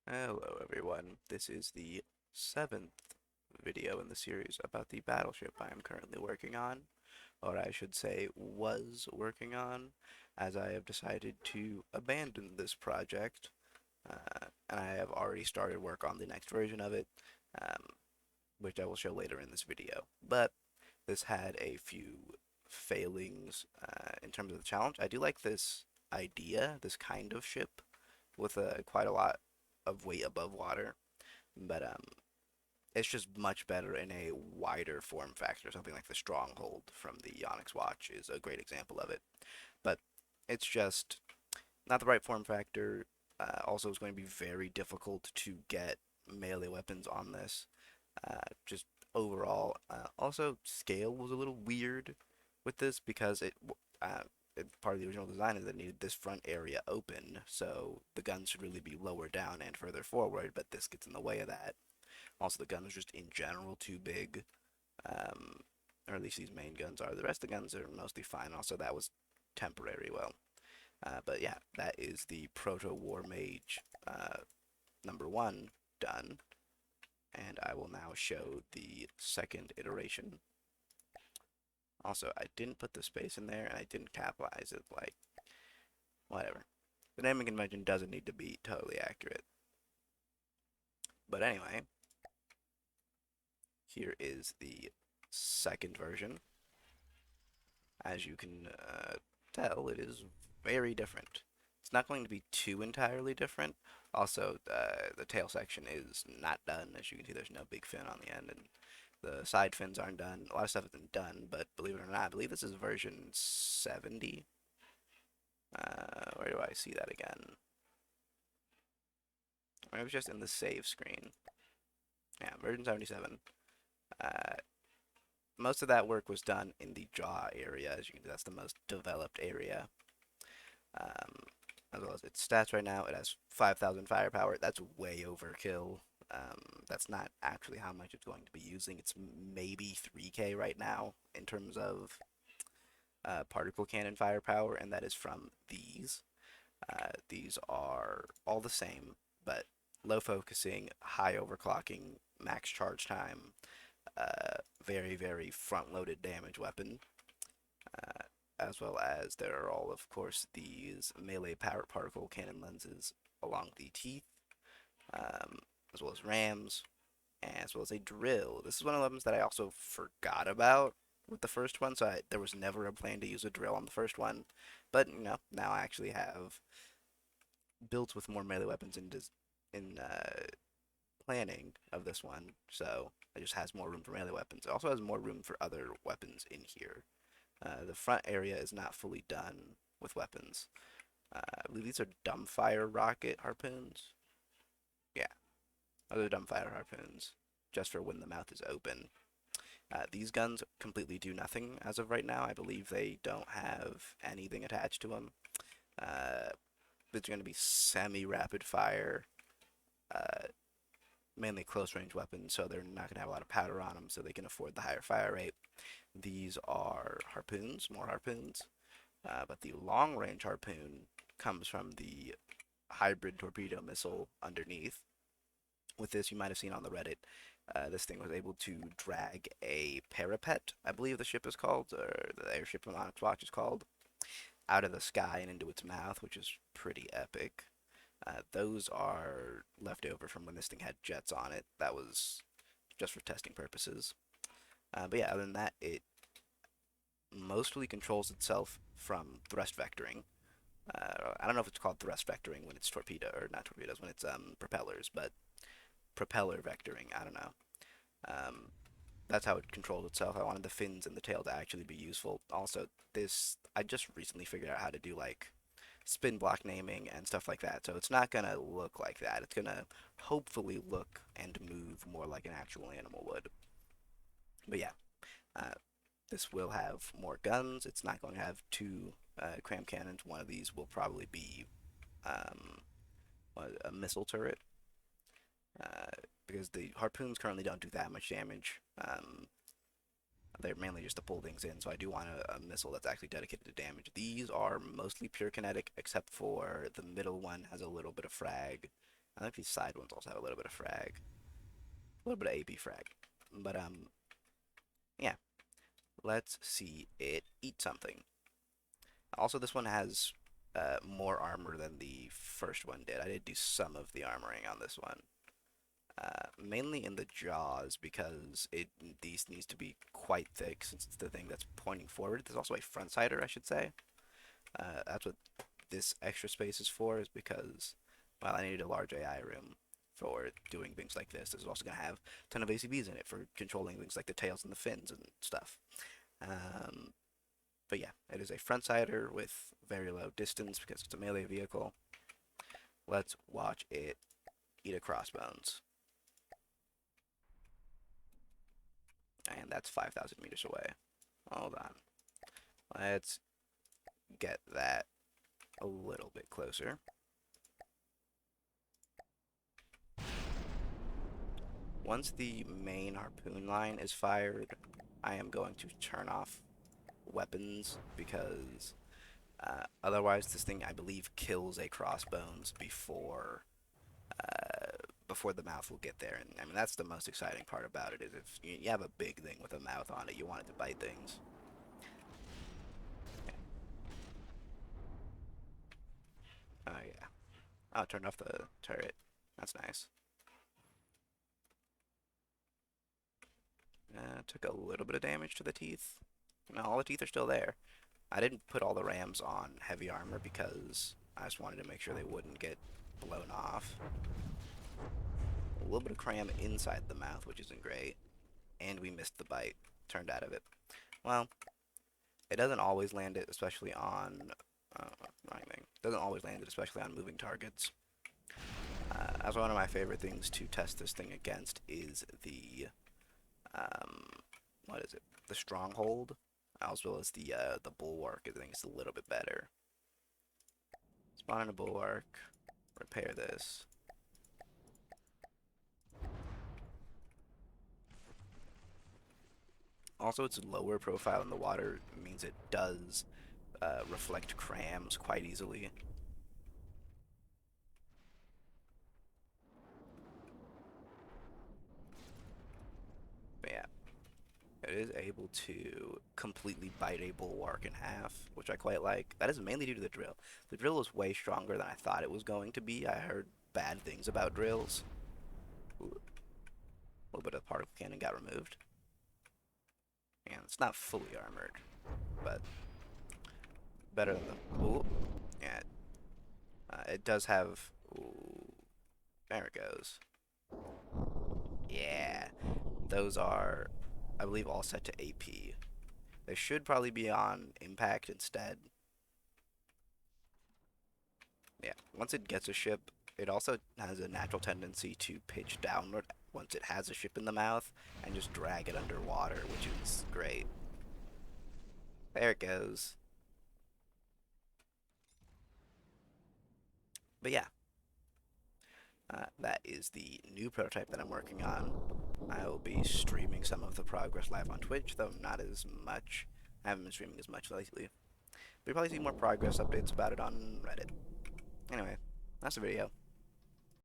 Hello everyone, this is the 7th video in the series about the battleship I am currently working on, or I should say was working on, as I have decided to abandon this project, and I have already started work on the next version of it, um, which I will show later in this video. But this had a few failings in terms of the challenge. I do like this idea, this kind of ship, with quite a lot of weight above water, but it's just much better in a wider form factor. Something like the Stronghold from the Onyx Watch is a great example of it. But it's just not the right form factor. Also, it's going to be very difficult to get melee weapons on this. Just overall, also scale was a little weird with this because uh, part of the original design is that it needed this front area open, so the guns should really be lower down and further forward, but this gets in the way of that. Also, the guns are just in general too big, um, or at least these main guns are. The rest of the guns are mostly fine. Also, that was temporary. But yeah, that is the Proto Warmage #1 done, and I will now show the second iteration. Also, I didn't put the space in there, and I didn't capitalize it. Like, whatever. The naming convention doesn't need to be totally accurate. But anyway, here is the second version. As you can tell, it is very different. It's not going to be too entirely different. Also, the tail section is not done. As you can see, there's no big fin on the end, and the side fins aren't done. A lot of stuff isn't done, but believe it or not, I believe this is version 70. Where do I see that again? Or it was just in the save screen. Yeah, version 77. Uh, Most of that work was done in the jaw area. As you can see, that's the most developed area. Um, as well as its stats right now, it has 5,000 firepower. That's way overkill. That's not actually how much it's going to be using. It's maybe 3K right now in terms of particle cannon firepower, and that is from these. These are all the same, but low focusing, high overclocking, max charge time, very, very front-loaded damage weapon. Uh, as well as there are all, of course, these melee power particle cannon lenses along the teeth, um, as well as rams, and as well as a drill. This is one of the weapons that I also forgot about with the first one, so there was never a plan to use a drill on the first one. But now I actually have built with more melee weapons in planning of this one, so it just has more room for melee weapons. It also has more room for other weapons in here. The front area is not fully done with weapons. I believe these are dumbfire rocket harpoons. Yeah, those are dumbfire harpoons, just for when the mouth is open. These guns completely do nothing as of right now. I believe they don't have anything attached to them. Uh, it's going to be semi-rapid fire, uh, mainly close-range weapons, so they're not going to have a lot of powder on them, so they can afford the higher fire rate. These are harpoons, more harpoons. But the long range harpoon comes from the hybrid torpedo missile underneath. With this, you might have seen on the Reddit, this thing was able to drag a parapet, I believe the ship is called, or the airship from Onyx Watch is called, out of the sky and into its mouth, which is pretty epic. Those are left over from when this thing had jets on it. That was just for testing purposes. But yeah, other than that, it mostly controls itself from thrust vectoring. I don't know if it's called thrust vectoring when it's torpedo or not torpedoes when it's propellers, but propeller vectoring. I don't know. Um, that's how it controls itself. I wanted the fins and the tail to actually be useful. Also, this I just recently figured out how to do like spin block naming and stuff like that. So it's not gonna look like that. It's gonna hopefully look and move more like an actual animal would. But yeah, uh, this will have more guns. It's not going to have two cram cannons. One of these will probably be um, a missile turret, uh, because the harpoons currently don't do that much damage. They're mainly just to pull things in, so I do want a missile that's actually dedicated to damage. These are mostly pure kinetic, except for the middle one has a little bit of frag, I think these side ones also have a little bit of frag. A little bit of AP frag. But, yeah. Let's see it eat something. Also, this one has more armor than the first one did. I did do some of the armoring on this one. Mainly in the jaws because these needs to be quite thick since it's the thing that's pointing forward. There's also a front sider, I should say. That's what this extra space is for, is because, well, I needed a large AI room for doing things like this. This is also going to have a ton of ACBs in it for controlling things like the tails and the fins and stuff. But yeah, it is a front sider with very low distance because it's a melee vehicle. Let's watch it eat a crossbones. And that's 5,000 meters away. Hold on. Let's get that a little bit closer. Once the main harpoon line is fired, I am going to turn off weapons because otherwise this thing, I believe, kills a crossbones before the mouth will get there. And I mean, that's the most exciting part about it, is if you have a big thing with a mouth on it, you want it to bite things. Oh yeah. Oh, I turned off the turret. That's nice. Took a little bit of damage to the teeth. No, all the teeth are still there. I didn't put all the rams on heavy armor because I just wanted to make sure they wouldn't get blown off. A little bit of cram inside the mouth, which isn't great. And we missed the bite. Turned out of it. Well, it doesn't always land it, especially on... wrong thing. Doesn't always land it, especially on moving targets. As one of my favorite things to test this thing against is the... what is it? The stronghold, as well as the bulwark. I think it's a little bit better. Spawn in a bulwark. Repair this. Also, its lower profile in the water means it does reflect crams quite easily. But yeah, it is able to completely bite a bulwark in half, which I quite like. That is mainly due to the drill. The drill is way stronger than I thought it was going to be. I heard bad things about drills. Ooh. A little bit of particle cannon got removed. And it's not fully armored, but better than the... Ooh. Yeah, it does have... Ooh, there it goes. Yeah, those are, I believe, all set to AP. They should probably be on impact instead. Yeah, once it gets a ship, it also has a natural tendency to pitch downward once it has a ship in the mouth and just drag it underwater, which is great. There it goes. But yeah, that is the new prototype that I'm working on. I will be streaming some of the progress live on Twitch, though not as much. I haven't been streaming as much lately. But you'll probably see more progress updates about it on Reddit. Anyway, that's the video.